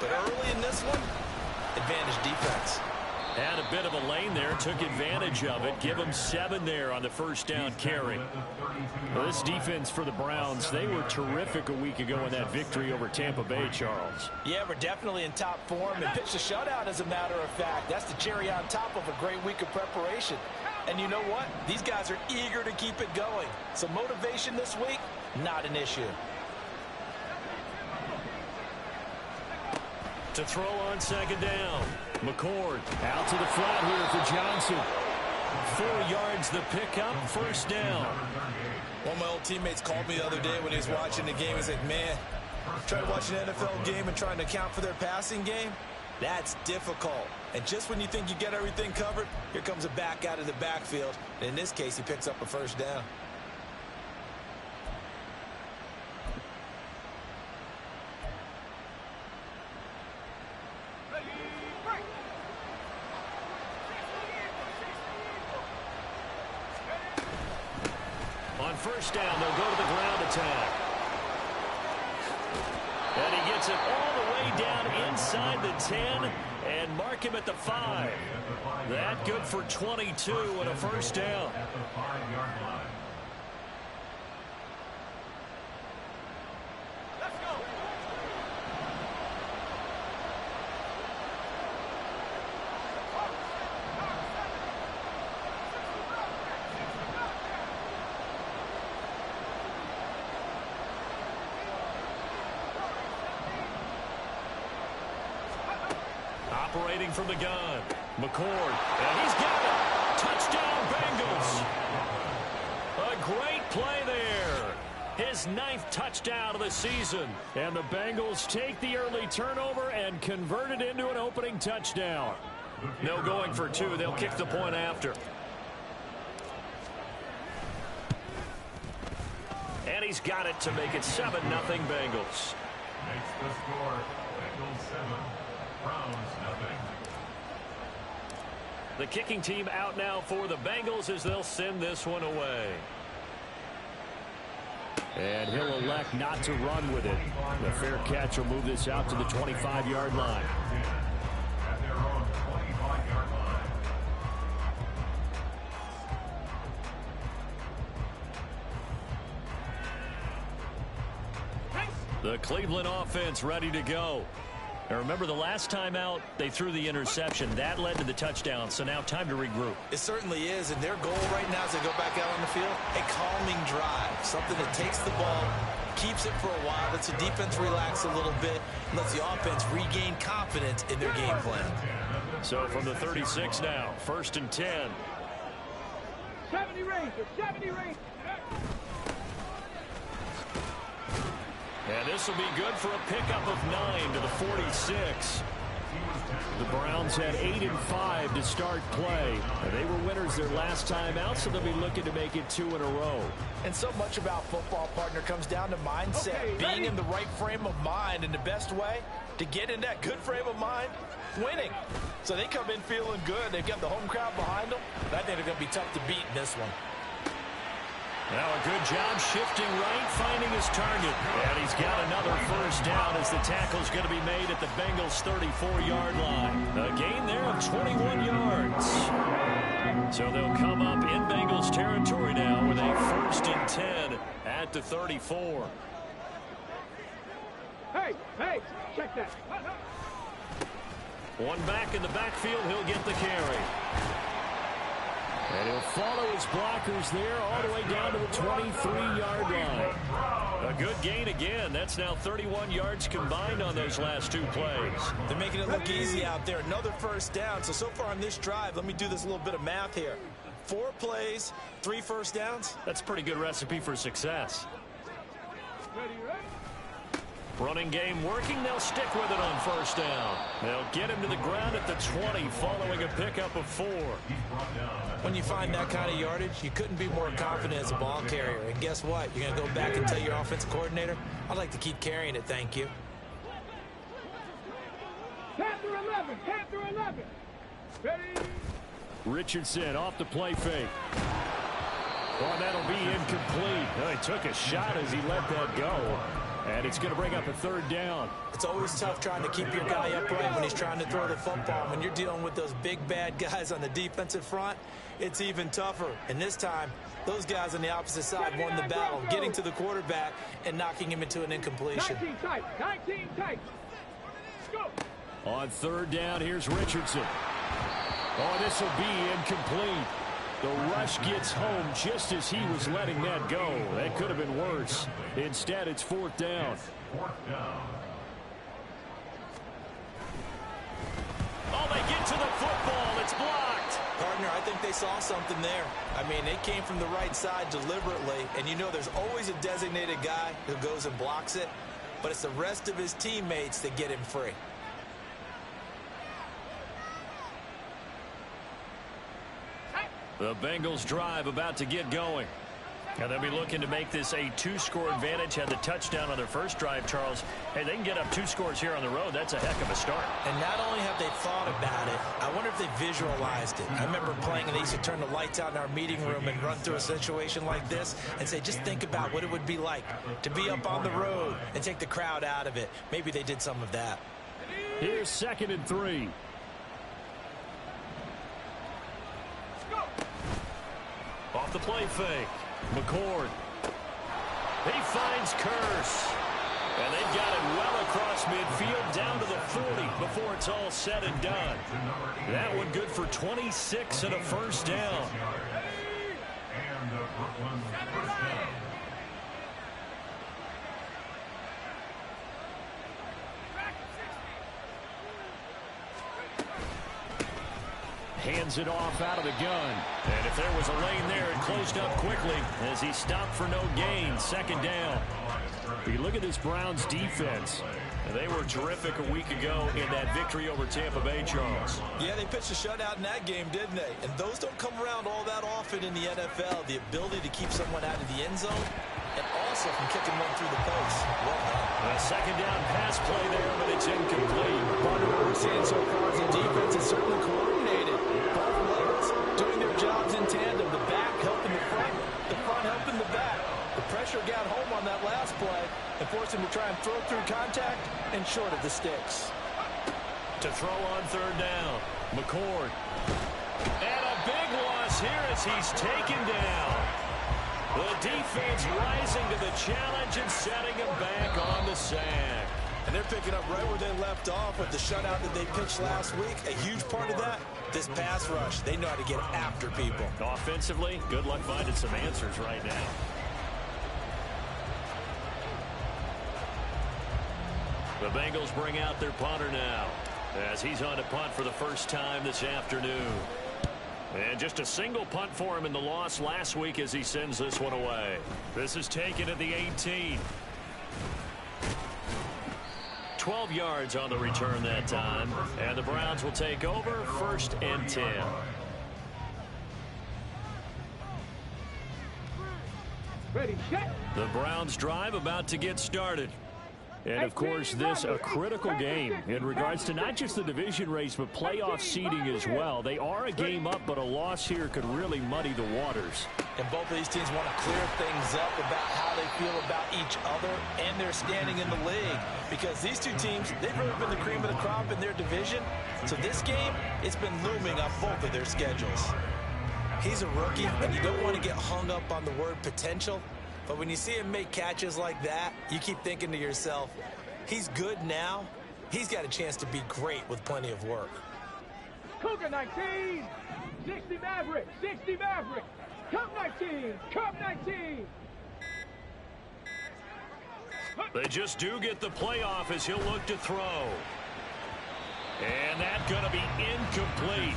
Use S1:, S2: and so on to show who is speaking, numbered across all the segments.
S1: But early in this one, advantage defense.
S2: Had a bit of a lane there, took advantage of it. Give them 7 there on the first down carry. Well, this defense for the Browns, they were terrific a week ago in that victory over Tampa Bay, Charles.
S1: Yeah, we're definitely in top form and pitched a shutout, as a matter of fact. That's the cherry on top of a great week of preparation. And you know what? These guys are eager to keep it going. So motivation this week, not an issue.
S2: To throw on second down. McCord out to the flat here for Johnson. 4 yards the pickup, first down.
S1: One of my old teammates called me the other day when he was watching the game. He's like, man, trying to watch an NFL game and trying to account for their passing game, that's difficult. And just when you think you get everything covered, here comes a back out of the backfield. And in this case, he picks up a first down.
S2: On first down, they'll go to the ground attack. And he gets it all the way down inside the 10 and mark him at the 5. That good for 22 and a first down. Operating from the gun, McCord, and he's got it. Touchdown, Bengals. A great play there. His 9th touchdown of the season. And the Bengals take the early turnover and convert it into an opening touchdown. No going for 2. They'll kick the point after. And he's got it to make it 7-0 Bengals.
S3: Makes the score Bengals 7, Browns 0.
S2: The kicking team out now for the Bengals as they'll send this one away. And he'll elect not to run with it. The fair catch will move this out to the 25-yard line.
S3: At their own 25-yard line.
S2: The Cleveland offense ready to go. Now remember, the last time out, they threw the interception. That led to the touchdown, so now time to regroup.
S1: It certainly is, and their goal right now as they go back out on the field, a calming drive, something that takes the ball, keeps it for a while, lets the defense relax a little bit, and lets the offense regain confidence in their game plan.
S2: So from the 36 now, 1st and 10.
S4: 70 Rangers, 70 Rangers.
S2: And this will be good for a pickup of 9 to the 46. The Browns had 8 and 5 to start play. They were winners their last time out, so they'll be looking to make it 2 in a row.
S1: And so much about football, partner, comes down to mindset.
S4: Okay,
S1: being in the right frame of mind, and the best way to get in that good frame of mind, winning. So they come in feeling good. They've got the home crowd behind them. I think they're going to be tough to beat in this one.
S2: Now a good job shifting right, finding his target. And he's got another first down as the tackle's going to be made at the Bengals' 34-yard line. A gain there of 21 yards. So they'll come up in Bengals territory now with a 1st and 10 at the 34.
S4: Hey, check that.
S2: One back in the backfield, he'll get the carry. And he'll follow his blockers there all the way down to the 23-yard line. A good gain again. That's now 31 yards combined on those last 2 plays.
S1: They're making it look easy out there. Another first down. So far on this drive, let me do this little bit of math here. 4 plays, 3 first downs.
S2: That's a pretty good recipe for success. Running game working. They'll stick with it on first down. They'll get him to the ground at the 20 following a pickup of 4.
S1: When you find that kind of yardage, you couldn't be more confident as a ball carrier. And guess what? You're going to go back and tell your offensive coordinator, I'd like to keep carrying it, thank you.
S4: Panther 11, Panther 11. Ready?
S2: Richardson off the play fake. Well, that'll be incomplete. Well, he took a shot as he let that go. And it's going to bring up a third down.
S1: It's always tough trying to keep your guy upright when he's trying to throw the football. When you're dealing with those big, bad guys on the defensive front, it's even tougher. And this time, those guys on the opposite side won the battle, getting to the quarterback and knocking him into an incompletion.
S4: 19 tight. 19 tight. Go.
S2: On third down, here's Richardson. Oh, this will be incomplete. The rush gets home just as he was letting that go. That could have been worse. Instead, it's fourth down.
S1: Oh, they get to the football. It's blocked. Partner, I think they saw something there. I mean, they came from the right side deliberately, and you know there's always a designated guy who goes and blocks it, but it's the rest of his teammates that get him free.
S2: The Bengals drive about to get going. And they'll be looking to make this a two-score advantage. Had the touchdown on their first drive, Charles. Hey, they can get up 2 scores here on the road. That's a heck of a start.
S1: And not only have they thought about it, I wonder if they visualized it. I remember playing and they used to turn the lights out in our meeting room and run through a situation like this and say, just think about what it would be like to be up on the road and take the crowd out of it. Maybe they did some of that.
S2: Here's 2nd and 3. Off the play fake. McCord. He finds Curse. And they've got it well across midfield down to the 40 before it's all said and done. That one good for 26 and a first down.
S3: And the Brooklyn first down.
S2: Hands it off out of the gun. And if there was a lane there, it closed up quickly as he stopped for no gain. 2nd down. You look at this Browns defense. They were terrific a week ago in that victory over Tampa Bay, Charles.
S1: Yeah, they pitched a shutout in that game, didn't they? And those don't come around all that often in the NFL. The ability to keep someone out of the end zone and also from kicking one through the post. Well done.
S2: A 2nd down pass play there, but it's incomplete.
S1: Part of what we're seeing so far is the defense is certainly coordinated. Both levels doing their jobs in tandem. The back helping the front helping the back. The pressure got home on that last play and forced him to try and throw through contact and short of the sticks.
S2: To throw on 3rd down, McCord. And a big loss here as he's taken down. The defense rising to the challenge and setting him back on the sack.
S1: And they're picking up right where they left off with the shutout that they pitched last week. A huge part of that, this pass rush. They know how to get after people.
S2: Offensively, good luck finding some answers right now. The Bengals bring out their punter now as he's on to punt for the first time this afternoon. And just a single punt for him in the loss last week as he sends this one away. This is taken at the 18. 12 yards on the return that time. And the Browns will take over 1st and 10.
S4: Ready, set.
S2: The Browns drive about to get started. And, of course, this a critical game in regards to not just the division race, but playoff seeding as well. They are a game up, but a loss here could really muddy the waters.
S1: And both of these teams want to clear things up about how they feel about each other and their standing in the league. Because these two teams, they've really been the cream of the crop in their division. So this game, it's been looming on both of their schedules. He's a rookie, and you don't want to get hung up on the word potential. But when you see him make catches like that, you keep thinking to yourself, he's good now. He's got a chance to be great with plenty of work.
S4: Cougar 19. 60 Maverick. 60 Maverick. Cup 19. Cup 19.
S2: They just do get the playoff as he'll look to throw. And that's going to be incomplete.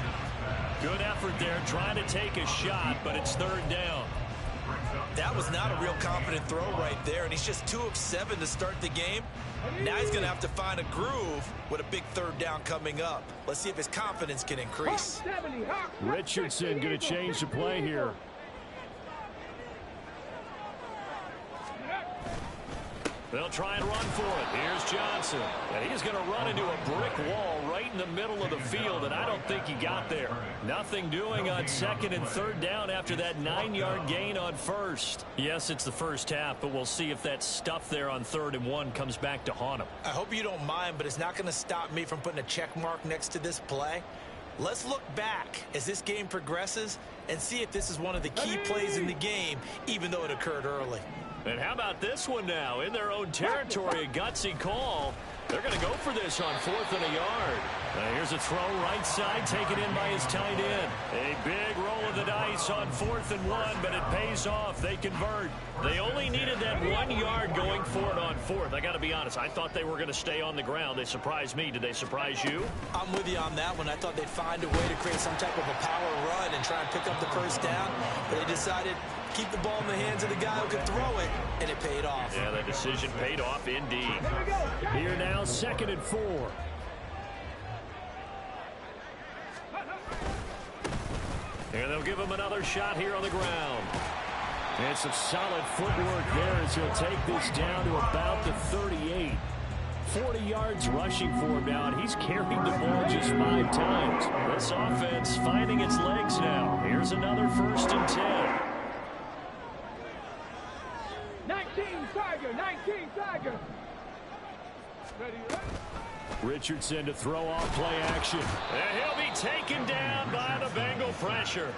S2: Good effort there trying to take a shot, but it's 3rd down.
S1: That was not a real confident throw right there, and he's just 2 of 7 to start the game. Now he's going to have to find a groove with a big 3rd down coming up. Let's see if his confidence can increase.
S2: Richardson going to change the play here. They'll try and run for it. Here's Johnson. And he's going to run into a brick wall right in the middle of the field, and I don't think he got there. Nothing doing on second and third down after that 9-yard gain on first. Yes, it's the first half, but we'll see if that stuff there on 3rd and 1 comes back to haunt him.
S1: I hope you don't mind, but it's not going to stop me from putting a check mark next to this play. Let's look back as this game progresses and see if this is one of the key plays in the game, even though it occurred early.
S2: And how about this one now? In their own territory, a gutsy call. They're going to go for this on 4th and a yard. Here's a throw right side, taken in by his tight end. A big roll of the dice on 4th and 1, but it pays off. They convert. They only needed that 1 yard going for it on 4th. I got to be honest, I thought they were going to stay on the ground. They surprised me. Did they surprise you?
S1: I'm with you on that one. I thought they'd find a way to create some type of a power run and try and pick up the first down, but they decided to keep the ball in the hands of the guy who could throw it, and it paid off.
S2: Yeah, that decision paid off indeed. Here now, 2nd and 4. And they'll give him another shot here on the ground. And some solid footwork there as he'll take this down to about the 38. 40 yards rushing for him now, and he's carried the ball just 5 times. This offense finding its legs now. Here's another 1st and 10.
S4: 19 Tiger, 19 Tiger. Ready.
S2: Richardson to throw off play action. And he'll be taken down by the Bengal pressure.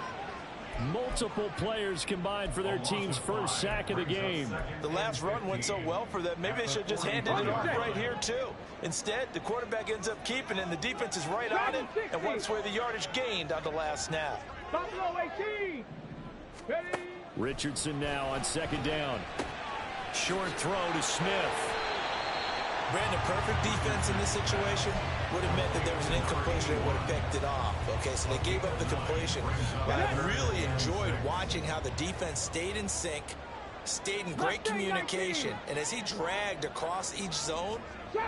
S2: Multiple players combined for their team's first sack of the game.
S1: The last run went so well for them, maybe they should have just handed it off right here, too. Instead, the quarterback ends up keeping it, and the defense is right on it and wipes away the yardage gained on the last snap.
S4: Buffalo 18. Ready.
S2: Richardson now on 2nd down. Short throw to Smith.
S1: Brandon, perfect defense in this situation would have meant that there was an incompletion that would have picked it off. Okay, so they gave up the completion. But I really enjoyed watching how the defense stayed in sync, stayed in great communication, and as he dragged across each zone,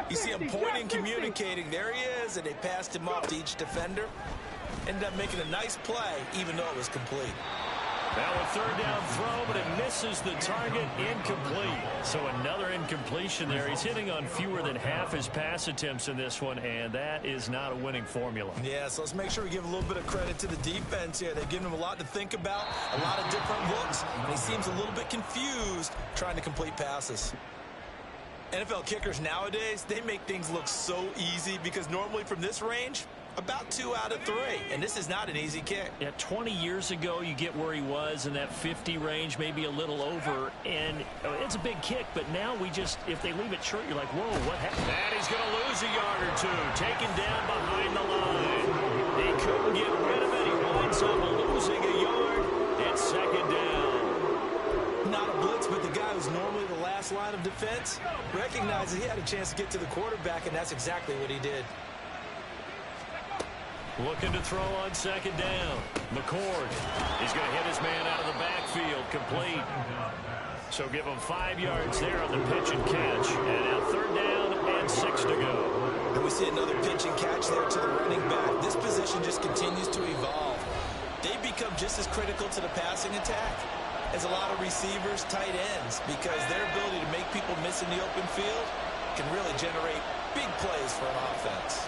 S1: you see him pointing, communicating. There he is, and they passed him off to each defender. Ended up making a nice play, even though it was complete.
S2: Now a 3rd down throw, but it misses the target, incomplete. So another incompletion there. He's hitting on fewer than half his pass attempts in this one, and that is not a winning formula.
S1: Yeah, so let's make sure we give a little bit of credit to the defense here. They've given him a lot to think about, a lot of different looks, and he seems a little bit confused trying to complete passes. NFL kickers nowadays, they make things look so easy because normally from this range, about 2 out of 3, and this is not an easy kick.
S2: Yeah, 20 years ago, you get where he was in that 50 range, maybe a little over, and it's a big kick, but now we just, if they leave it short, you're like, whoa, what happened? And he's going to lose a yard or 2, taken down behind the line. He couldn't get rid of it. He winds up losing a yard. It's 2nd down.
S1: Not a blitz, but the guy who's normally the last line of defense recognizes he had a chance to get to the quarterback, and that's exactly what he did.
S2: Looking to throw on 2nd down. McCord. He's going to hit his man out of the backfield. Complete. So give him 5 yards there on the pitch and catch. And now 3rd down and 6 to go.
S1: And we see another pitch and catch there to the running back. This position just continues to evolve. They become just as critical to the passing attack as a lot of receivers, tight ends, because their ability to make people miss in the open field can really generate big plays for an offense.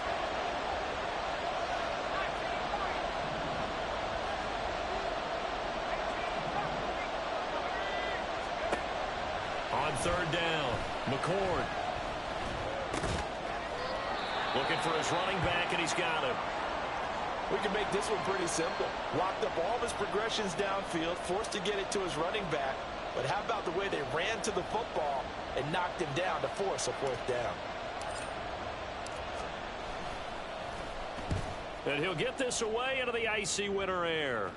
S2: On 3rd down, McCord. Looking for his running back, and he's got him.
S1: We can make this one pretty simple. Locked up all of his progressions downfield, forced to get it to his running back. But how about the way they ran to the football and knocked him down to force a 4th down?
S2: And he'll get this away into the icy winter air.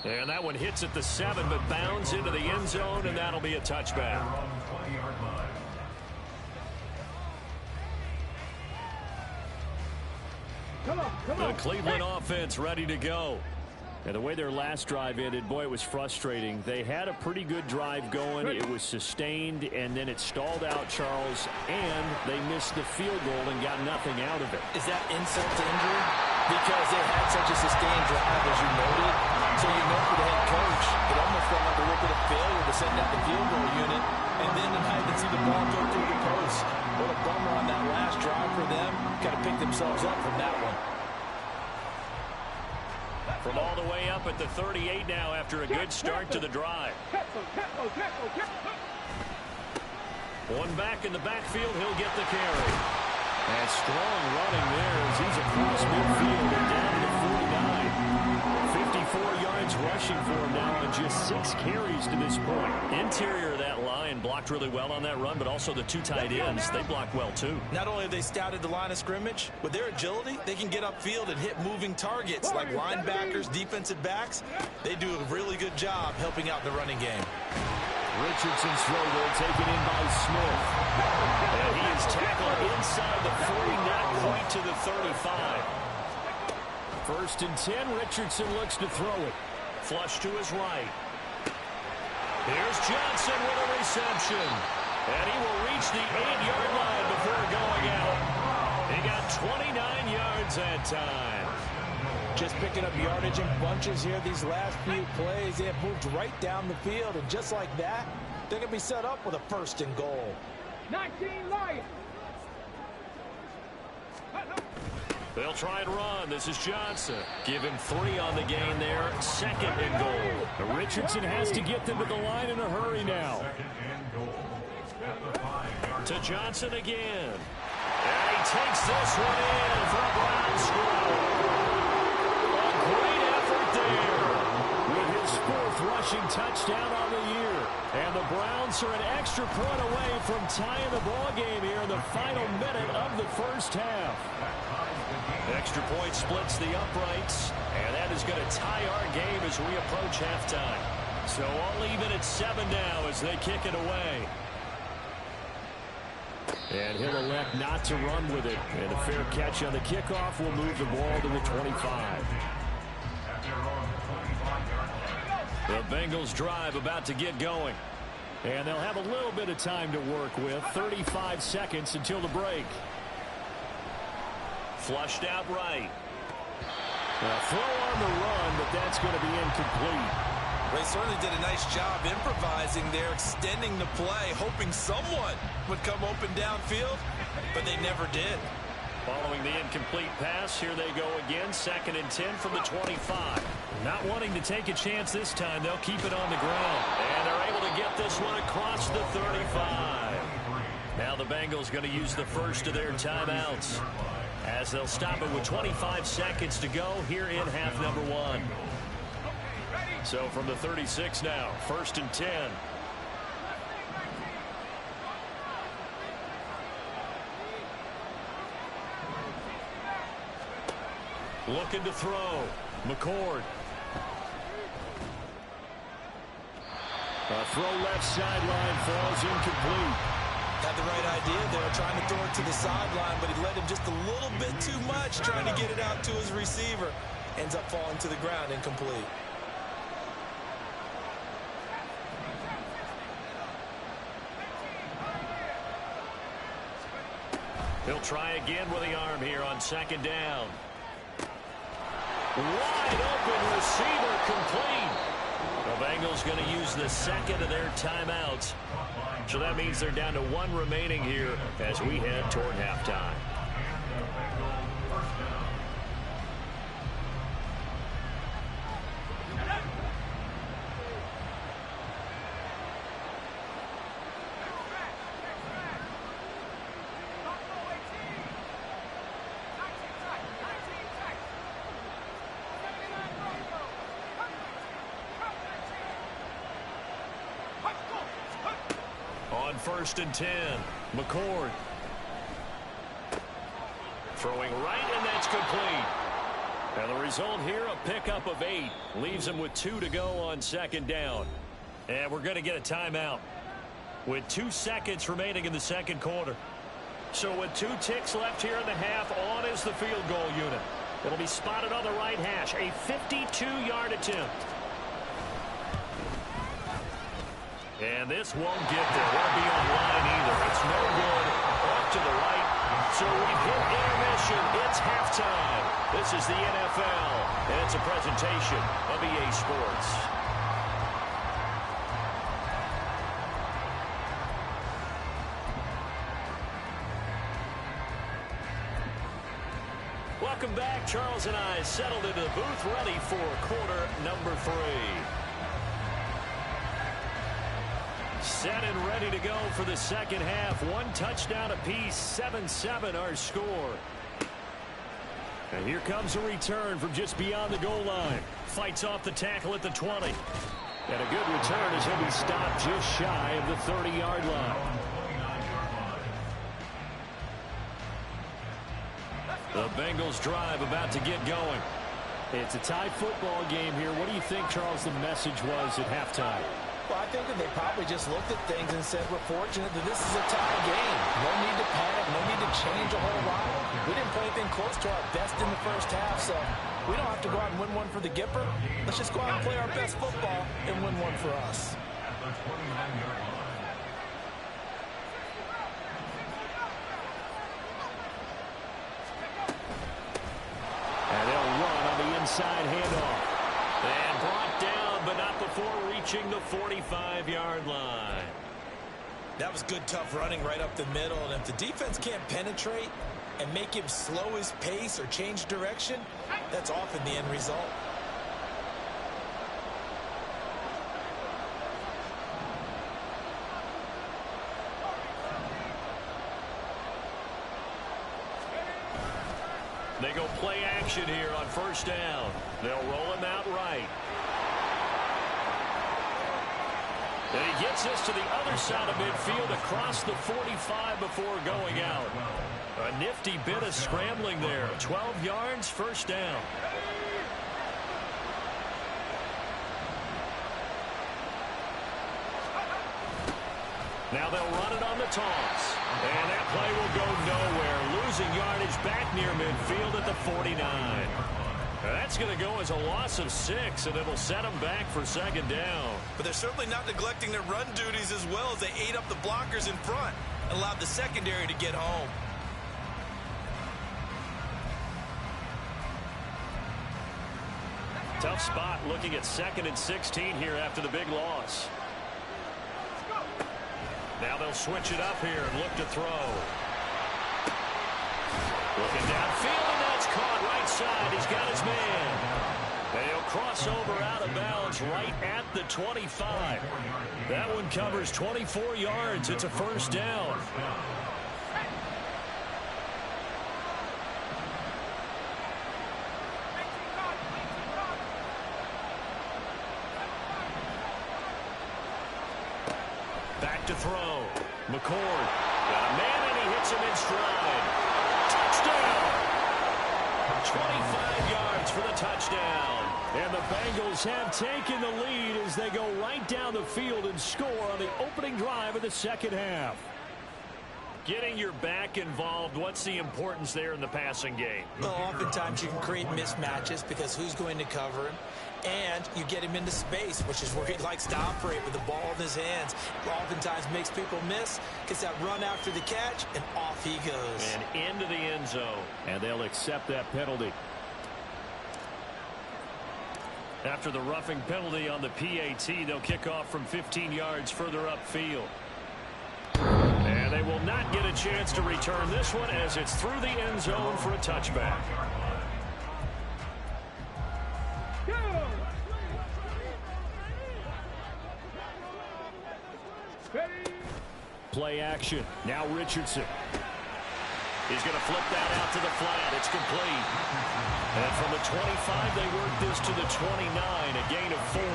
S2: And that one hits at the 7, but bounds into the end zone, and that'll be a touchback.
S4: Come on.
S2: The Cleveland offense ready to go. And the way their last drive ended, boy, it was frustrating. They had a pretty good drive going. It was sustained, and then it stalled out, Charles, and they missed the field goal and got nothing out of it.
S1: Is that insult to injury? Because they had such a sustained drive, as you noted. So you know for the head coach, it almost felt like a little bit of failure to send out the field goal unit. And then tonight to see the ball go through the post. What a bummer on that last drive for them. Got to pick themselves up from that one.
S2: From all the way up at the 38 now after a good start to the drive. One back in the backfield, he'll get the carry. And strong running there as he's across midfield and down to the 49. 54 yards rushing for him now on just 6 carries to this point. Interior of that line blocked really well on that run, but also the 2 tight ends, they blocked well too.
S1: Not only have they scouted the line of scrimmage, with their agility, they can get upfield and hit moving targets like linebackers, defensive backs. They do a really good job helping out the running game.
S2: Richardson's throw there taken in by Smith. And he is tackled inside the 40, not quite to the 35. 1st and 10, Richardson looks to throw it. Flush to his right. Here's Johnson with a reception. And he will reach the 8-yard line before going out. He got 29 yards that time.
S1: Just picking up yardage in bunches here these last few plays. They have moved right down the field, and just like that, they're going to be set up with a 1st and goal.
S4: 19 Lions.
S2: They'll try and run. This is Johnson. Give him 3 on the gain there. 2nd and goal. Richardson has to get them to the line in a hurry now.
S3: 2nd and goal at the 5-yard.
S2: To Johnson again. And he takes this one in for a Brown score. Great effort there with his 4th rushing touchdown on the year. And the Browns are an extra point away from tying the ball game here in the final minute of the 1st half. Extra point splits the uprights, and that is going to tie our game as we approach halftime. So all even at 7 now as they kick it away. And he'll elect not to run with it. And a fair catch on the kickoff will move the ball to the 25. The Bengals drive about to get going. And they'll have a little bit of time to work with. 35 seconds until the break. Flushed out right. A throw on the run, but that's going to be incomplete.
S1: They certainly did a nice job improvising there, extending the play, hoping someone would come open downfield, but they never did.
S2: Following the incomplete pass, here they go again, 2nd and 10 from the 25. Not wanting to take a chance this time, they'll keep it on the ground. And they're able to get this one across the 35. Now the Bengals going to use the first of their timeouts, as they'll stop it with 25 seconds to go here in half number 1. So from the 36 now, 1st and 10. Looking to throw. McCord. A throw left sideline falls incomplete.
S1: Had the right idea there, trying to throw it to the sideline, but he let him just a little bit too much, trying to get it out to his receiver. Ends up falling to the ground, incomplete.
S2: He'll try again with the arm here on 2nd down. Wide open receiver complete. The Bengals going to use the 2nd of their timeouts. So that means they're down to 1 remaining here as we head toward halftime. On 1st and 10, McCord. Throwing right, and that's complete. And the result here, a pickup of 8. Leaves him with 2 to go on 2nd down. And we're going to get a timeout with 2 seconds remaining in the 2nd quarter. So with 2 ticks left here in the half, on is the field goal unit. It'll be spotted on the right hash. A 52-yard attempt. And this won't get there. Won't be on line either. It's no good. Off to the right. So we've hit intermission. It's halftime. This is the NFL, and it's a presentation of EA Sports. Welcome back. Charles and I settled into the booth, ready for quarter number 3. Set and ready to go for the second half. 1 touchdown apiece, 7-7 our score. And here comes a return from just beyond the goal line. Fights off the tackle at the 20. And a good return as he'll be stopped just shy of the 30-yard line. The Bengals drive about to get going. It's a tie football game here. What do you think, Charles, the message was at halftime?
S1: Well, I think that they probably just looked at things and said, we're fortunate that this is a tie game. No need to panic, no need to change a whole lot. We didn't play anything close to our best in the first half, so we don't have to go out and win one for the Gipper. Let's just go out and play our best football and win one for us.
S3: At the 29-yard line.
S2: And they'll run on the inside handoff. And brought down, but not before reaching the 45-yard line.
S1: That was good, tough running right up the middle. And if the defense can't penetrate and make him slow his pace or change direction, that's often the end result.
S2: They go play action here on first down. They'll roll him out right. And he gets us to the other side of midfield across the 45 before going out. A nifty bit of scrambling there. 12 yards, first down. Now they'll run it on the toss. And that play will go nowhere. Losing yardage back near midfield at the 49. That's going to go as a loss of 6, and it'll set them back for second down.
S1: But they're certainly not neglecting their run duties as well as they ate up the blockers in front and allowed the secondary to get home.
S2: Tough spot looking at 2nd and 16 here after the big loss. Now they'll switch it up here and look to throw. Looking downfield, and that's caught right side. He's got his man. And he'll cross over out of bounds right at the 25. That one covers 24 yards. It's a first down. Back to throw. McCord got a man, and he hits him in stride. Touchdown! 25 yards for the touchdown. And the Bengals have taken the lead as they go right down the field and score on the opening drive of the second half. Getting your back involved, what's the importance there in the passing game?
S1: Well, oftentimes you can create mismatches because who's going to cover him? And you get him into space, which is where he likes to operate with the ball in his hands. Oftentimes makes people miss, gets that run after the catch, and off he goes.
S2: And into the end zone. And they'll accept that penalty. After the roughing penalty on the PAT, they'll kick off from 15 yards further upfield. And they will not get a chance to return this one as it's through the end zone for a touchback. Play action. Now Richardson. He's going to flip that out to the flat. It's complete. And from the 25, they work this to the 29, a gain of 4.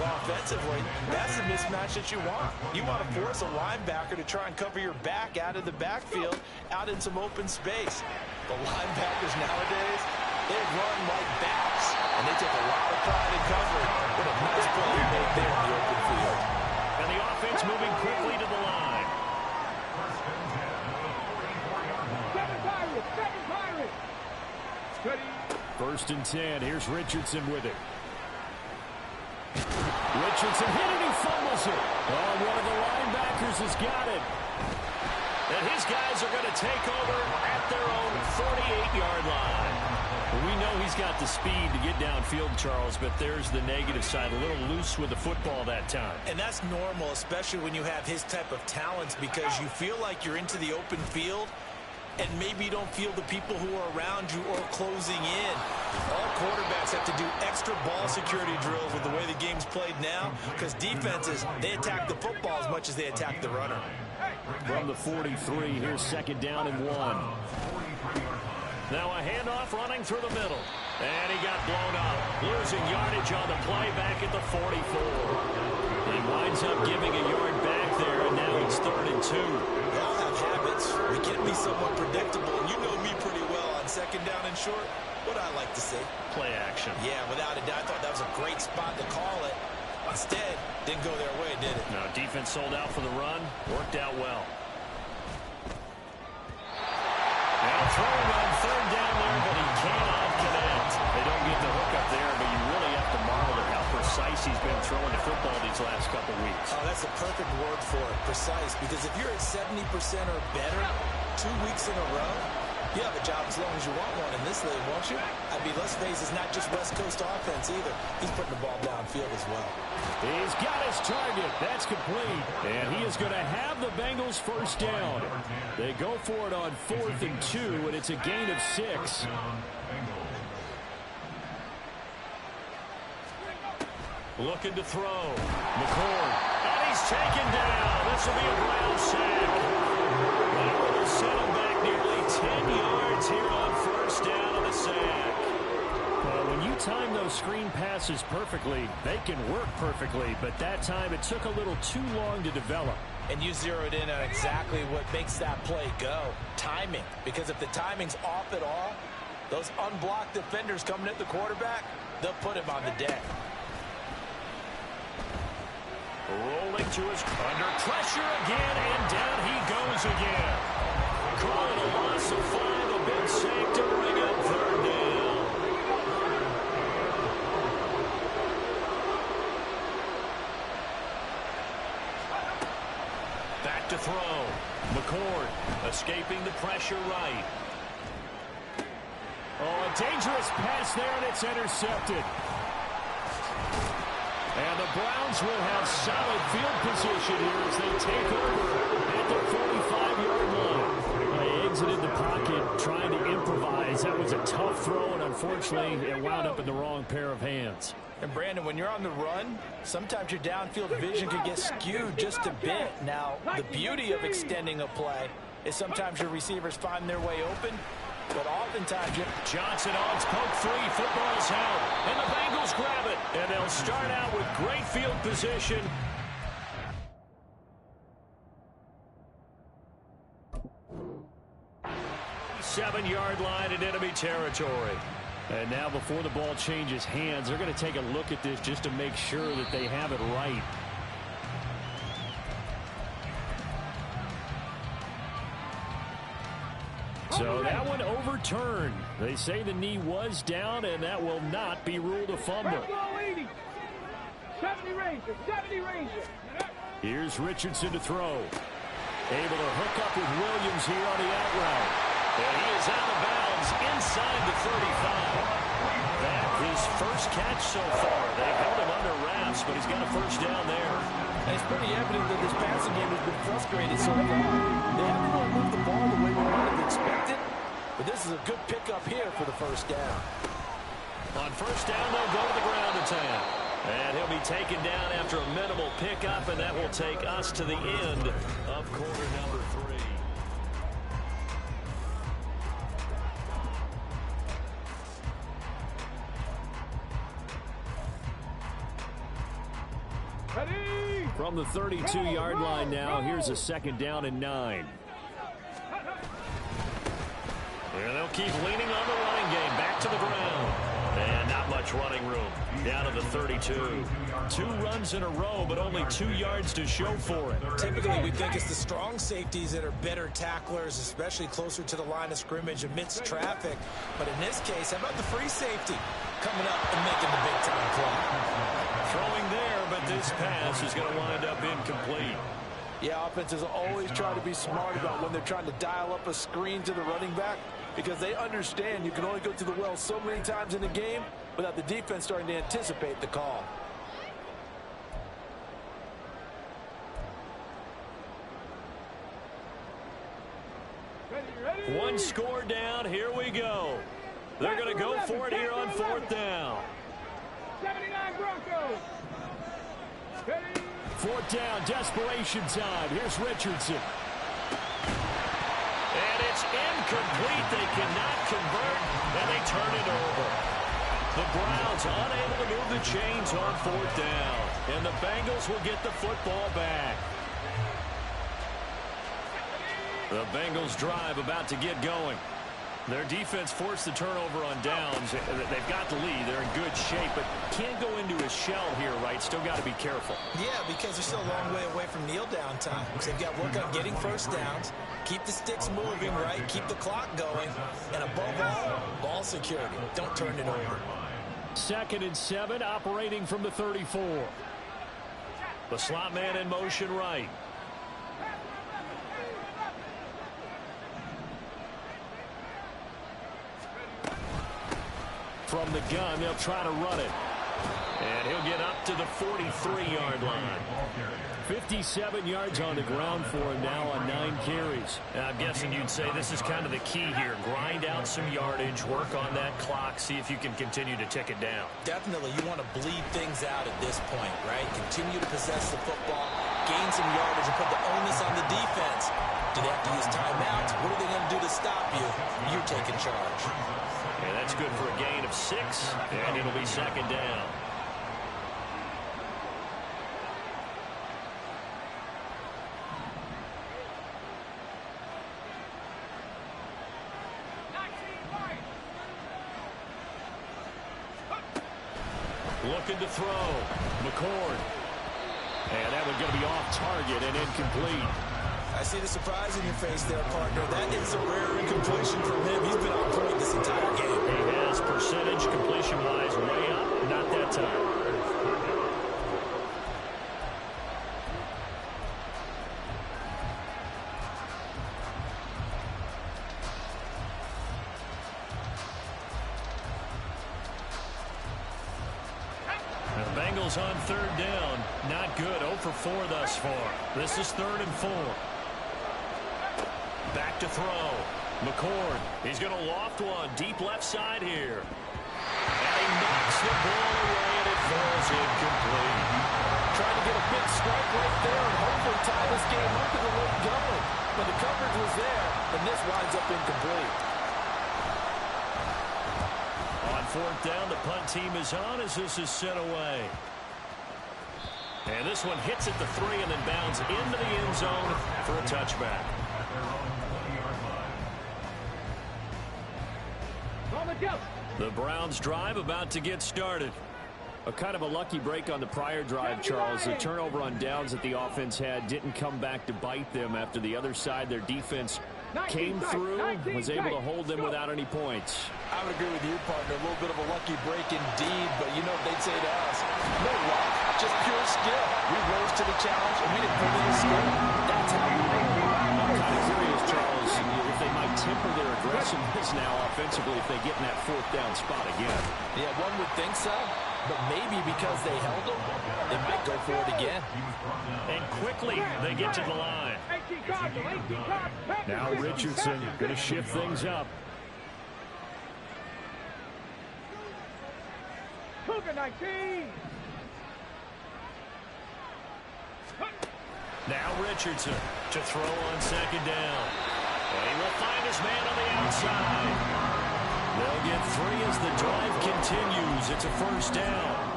S1: Well, offensively, that's the mismatch that you want. You want to force a linebacker to try and cover your back out of the backfield, out in some open space. The linebackers nowadays, they run like backs, and they take a lot of pride in covering. What a nice play he made there in the open field.
S2: And the offense moving quickly to the line. First and 10. Here's Richardson with it. Richardson hit it. He fumbles it. Oh, one of the linebackers has got it. And his guys are going to take over know he's got the speed to get downfield, Charles, but there's the negative side. A little loose with the football that time.
S1: And that's normal, especially when you have his type of talents, because you feel like you're into the open field and maybe you don't feel the people who are around you or closing in. All quarterbacks have to do extra ball security drills with the way the game's played now, because defenses, they attack the football as much as they attack the runner.
S2: From the 43, here's second down and 1. Now a handoff running through the middle. And he got blown up. Losing yardage on the play back at the 44. He winds up giving a yard back there, and now it's 3rd and 2.
S1: They all have habits. We can be somewhat predictable, and you know me pretty well on second down and short. What I like to say?
S2: Play action.
S1: Yeah, without a doubt. I thought that was a great spot to call it. Instead, didn't go their way, did it?
S2: No, defense sold out for the run. Worked out well. Now throwing on 3rd down there, but he cannot connect. They don't get the hook up there, but you really have to marvel at how precise he's been throwing the football these last couple weeks.
S1: Oh, that's the perfect word for it, precise, because if you're at 70% or better 2 weeks in a row, you have a job as long as you want one in this league, won't you? I mean, let's face it, it's not just West Coast offense either. He's putting the ball downfield as well.
S2: He's got his target. That's complete. And he is going to have the Bengals first down. They go for it on 4th and 2, and it's a gain of 6. Looking to throw. McCord. And he's taken down. This will be a Brown sack. That will set him back nearly 10 yards here on first down on the sack. Well, when you time those screen passes perfectly, they can work perfectly, but that time it took a little too long to develop.
S1: And you zeroed in on exactly what makes that play go. Timing. Because if the timing's off at all, those unblocked defenders coming at the quarterback, they'll put him on the deck.
S2: Rolling to his under pressure again, and down he goes again. Calling a loss of 5, a big sack to bring up 3rd down. Back to throw. McCord escaping the pressure right. Oh, a dangerous pass there, and it's intercepted. And the Browns will have solid field position here as they take over at the 45-yard line. They exited the pocket trying to improvise. That was a tough throw, and unfortunately, it wound up in the wrong pair of hands.
S1: And, Brandon, when you're on the run, sometimes your downfield vision can get skewed just a bit. Now, the beauty of extending a play is sometimes your receivers find their way open, but oftentimes
S2: Johnson on poke 3. Football's held, and the Bengals grab it. And they'll start out with great field position. Seven-yard line in enemy territory. And now before the ball changes hands, they're going to take a look at this just to make sure that they have it right. So that one overturned. They say the knee was down, and that will not be ruled a fumble.
S4: 70 Ranger, 70 Ranger.
S2: Here's Richardson to throw. Able to hook up with Williams here on the out route. And he is out of bounds inside the 35. That his first catch so far. They held him under wraps, but he's got a first down there.
S1: And it's pretty evident that this passing game has been frustrated so far. They haven't really moved the ball the way we might have expected, but this is a good pickup here for the first down.
S2: On first down, they'll go to the ground attack. And he'll be taken down after a minimal pickup, and that will take us to the end of quarter number 3.
S4: Ready?
S2: From the 32-yard line now, here's a second down and 9. And they'll keep leaning on the running game. Back to the ground. And not much running room. Down to the 32. 2 runs in a row, but only 2 yards to show for it.
S1: Typically, we think it's the strong safeties that are better tacklers, especially closer to the line of scrimmage amidst traffic. But in this case, how about the free safety coming up and making the big-time play?
S2: Throwing there, but this pass is going to wind up incomplete.
S1: Yeah, offenses always try to be smart about when they're trying to dial up a screen to the running back. because they understand you can only go to the well so many times in the game without the defense starting to anticipate the call.
S2: One score down. Here we go. They're going to go for it here on 4th down.
S4: 79 Broncos.
S2: 4th down, desperation time. Here's Richardson. And it's incomplete. They cannot convert, and they turn it over. The Browns unable to move the chains on 4th down. And the Bengals will get the football back. The Bengals drive about to get going. Their defense forced the turnover on downs. They've got the lead. They're in good shape, but can't go into a shell here, right? Still got to be careful.
S1: Yeah, because they're still a long way away from kneel down time. So they've got to work on getting first downs, keep the sticks moving, right? Keep the clock going, and above all, ball security. Don't turn it over.
S2: 2nd and 7, operating from the 34. The slot man in motion right. From the gun, they'll try to run it. And he'll get up to the 43-yard line. 57 yards on the ground for him now on 9 carries. I'm guessing you'd say this is kind of the key here. Grind out some yardage, work on that clock, see if you can continue to tick it down.
S1: Definitely, you want to bleed things out at this point, right? Continue to possess the football, gain some yardage, and put the onus on the defense. Do they have to use timeouts? What are they going to do to stop you? You're taking charge.
S2: And that's good for a gain of 6, and it'll be 2nd down. Looking to throw. McCord. And that one's going to be off target and incomplete.
S1: I see the surprise in your face there, partner. That is a rare incompletion from him. He's been on point this entire game.
S2: He has percentage completion-wise way up. Not that time. The Bengals on 3rd down. Not good. 0 for 4 thus far. This is 3rd and 4. Back to throw. McCord. He's going to loft one. Deep left side here. And he knocks the ball away, and it falls incomplete.
S1: Trying to get a big strike right there and hopefully tie this game up with a little going. But the coverage was there, and this winds up incomplete.
S2: On 4th down, the punt team is on as this is sent away. And this one hits at the 3 and then bounds into the end zone for a touchback. The Browns drive about to get started. A kind of a lucky break on the prior drive, Charles. The turnover on downs that the offense had didn't come back to bite them after the other side. Their defense came through, was able to hold them without any points.
S1: I would agree with you, partner. A little bit of a lucky break indeed, but you know what they'd say to us. No luck, just pure skill. We rose to the challenge, and we didn't put in a skill. That's how we win.
S2: I'm kind of curious, Charles, if they might temper their aggressiveness now offensively if they get in that 4th down spot again.
S1: Yeah, one would think so, but maybe because they held them, they might go for it again.
S2: And quickly, they get to the line. Now Richardson going to shift things up.
S4: Cougar 19.
S2: Now Richardson to throw on 2nd down. And he will find his man on the outside. They'll get 3 as the drive continues. It's a 1st down.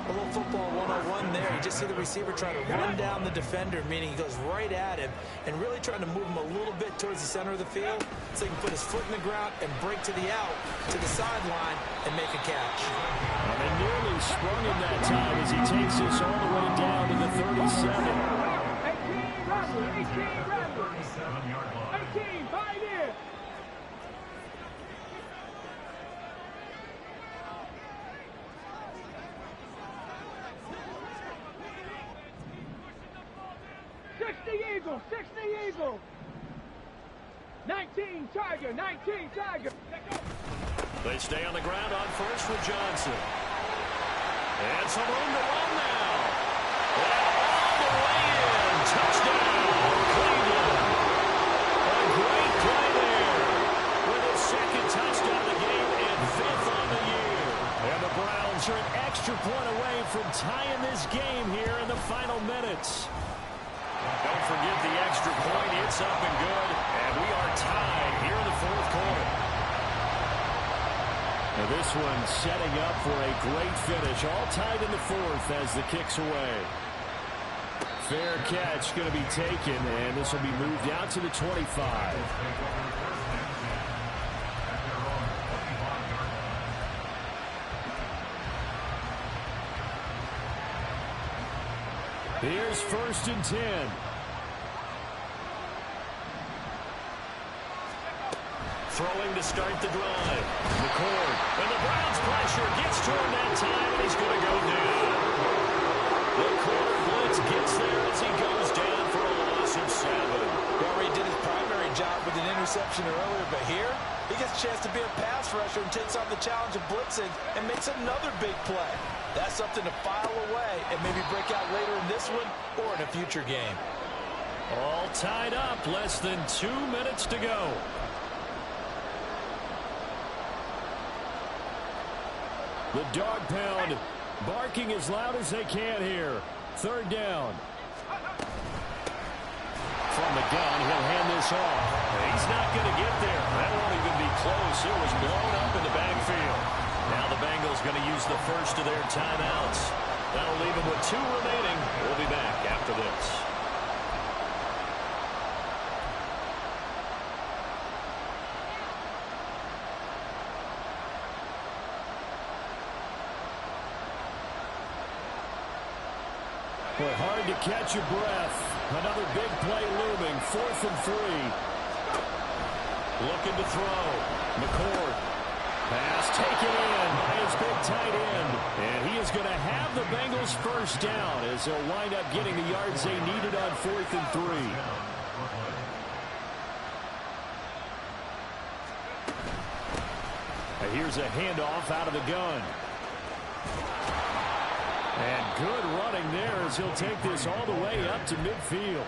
S1: A little football 101 there. You just see the receiver try to run down the defender, meaning he goes right at him and really trying to move him a little bit towards the center of the field so he can put his foot in the ground and break to the out, to the sideline, and make a catch.
S2: And nearly sprung him that time as he takes this all the way down to the 37.
S3: 37-yard line.
S4: 18, 5 here. Eagle, 60 Eagle. 19 19 Tiger, 19 Tiger.
S2: They stay on the ground on first with Johnson. And some room to run now. And all the way in. Touchdown, Cleveland. A great play there. With his second touchdown of the game and 5th on the year. And the Browns are an extra point away from tying this game here in the final minutes. Don't forget the extra point. It's up and good. And we are tied here in the 4th quarter. Now this one setting up for a great finish. All tied in the 4th as the kick's away. Fair catch going to be taken, and this will be moved out to the 25. Here's 1st and 10. Throwing to start the drive. McCord. And the Browns pressure gets to him that time, and he's going to go down. The corner blitz gets there as he goes down for a loss of 7.
S1: Well, he did his primary job with an interception earlier, but here he gets a chance to be a pass rusher and takes on the challenge of blitzing and makes another big play. That's something to file away and maybe break out later in this one or in a future game.
S2: All tied up. Less than 2 minutes to go. The dog pound barking as loud as they can here. 3rd down. From the gun, he'll hand this off. He's not going to get there. That won't even be close. It was blown up in the backfield. Now the Bengals going to use the first of their timeouts. That'll leave them with 2 remaining. We'll be back after this. Well, hard to catch your breath. Another big play looming. 4th and 3. Looking to throw. McCord. Pass taken in by his big tight end. And he is going to have the Bengals first down as they'll wind up getting the yards they needed on 4th and 3. Here's a handoff out of the gun. And good running there as he'll take this all the way up to midfield.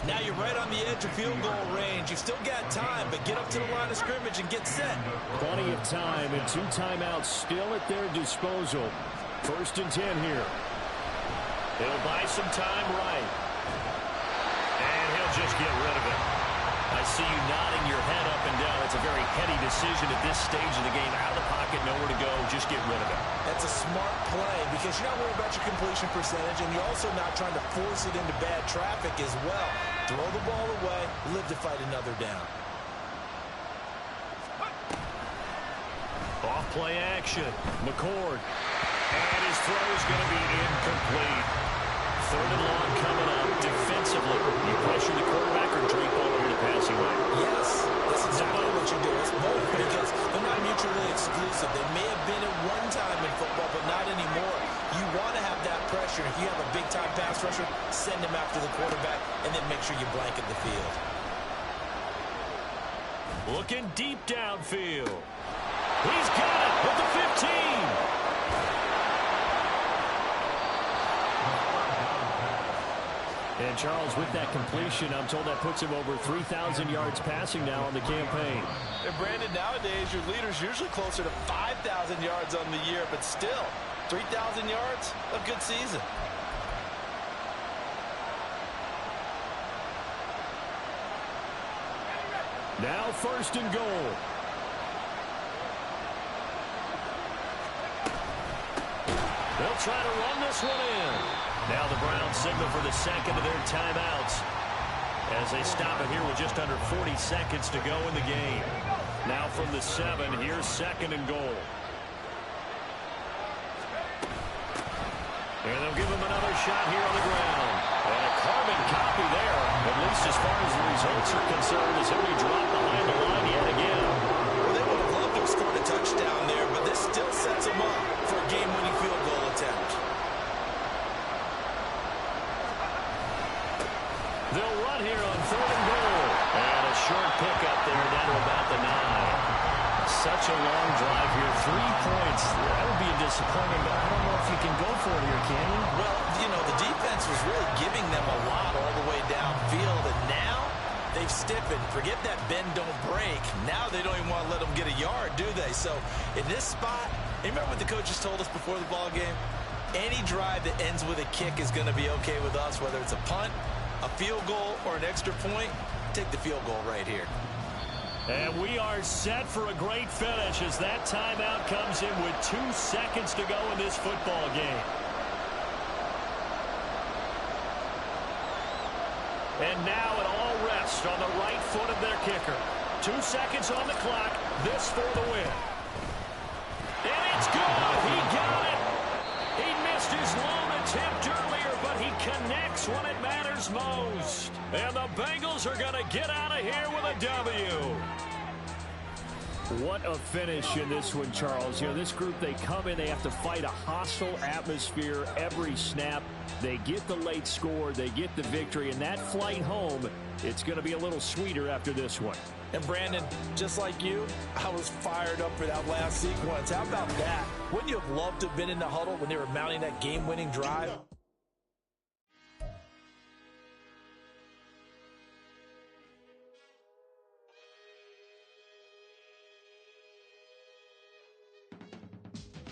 S1: Now you're right on the edge of field goal range. You've still got time, but get up to the line of scrimmage and get set.
S2: Plenty of time and 2 timeouts still at their disposal. 1st and 10 here. He'll buy some time right. And he'll just get rid of it. I see you nodding your head up and down. It's a very heady decision at this stage of the game. Out of the pocket, nowhere to go. Just get rid of it.
S1: That's a smart play because you're not worried about your completion percentage, and you're also not trying to force it into bad traffic as well. Throw the ball away, live to fight another down.
S2: Off play action. McCord. And his throw is going to be incomplete. 3rd and long coming up. Defensively, you pressure the quarterback or drape over the passing lane.
S1: Yes, that's exactly what you do. It's both because they're not mutually exclusive. They may have been at one time in football, but not anymore. You want to have that pressure. If you have a big-time pass rusher, send him after the quarterback, and then make sure you blanket the field.
S2: Looking deep downfield. He's got it with the 15. And Charles, with that completion, I'm told that puts him over 3,000 yards passing now on the campaign.
S1: And Brandon, nowadays your leader's usually closer to 5,000 yards on the year, but still, 3,000 yards, a good season.
S2: Now 1st and goal. They'll try to run this one in. Now the Browns signal for the second of their timeouts as they stop it here with just under 40 seconds to go in the game. Now from the 7, here's 2nd and goal. And they'll give him another shot here on the ground. And a carbon copy there, at least as far as the results are concerned, as he'll be dropped behind the line yet again.
S1: Well, they would have loved to have scored a touchdown there, but this still sets them up for a game-winning field goal attempt.
S2: They'll run here on 3rd and goal. And a short pickup there such a long drive here. 3 points. That would be a disappointment, but I don't know if you can go for it here, can you?
S1: Well, you know, the defense was really giving them a lot all the way downfield, and now they've stiffened. Forget that bend, don't break. Now they don't even want to let them get a yard, do they? So in this spot, you remember what the coaches told us before the ball game? Any drive that ends with a kick is going to be okay with us, whether it's a punt, a field goal, or an extra point. Take the field goal right here.
S2: And we are set for a great finish as that timeout comes in with 2 seconds to go in this football game. And now it all rests on the right foot of their kicker. 2 seconds on the clock. This for the win. And it's good. He got it. He missed his lone attempt earlier, but he connects when it matters most. And the Bengals are going to get out of here with a W. What a finish in this one, Charles. You know, this group, they come in, they have to fight a hostile atmosphere every snap. They get the late score, they get the victory, and that flight home, it's going to be a little sweeter after this one.
S1: And Brandon, just like you, I was fired up for that last sequence. How about that? Wouldn't you have loved to have been in the huddle when they were mounting that game-winning drive?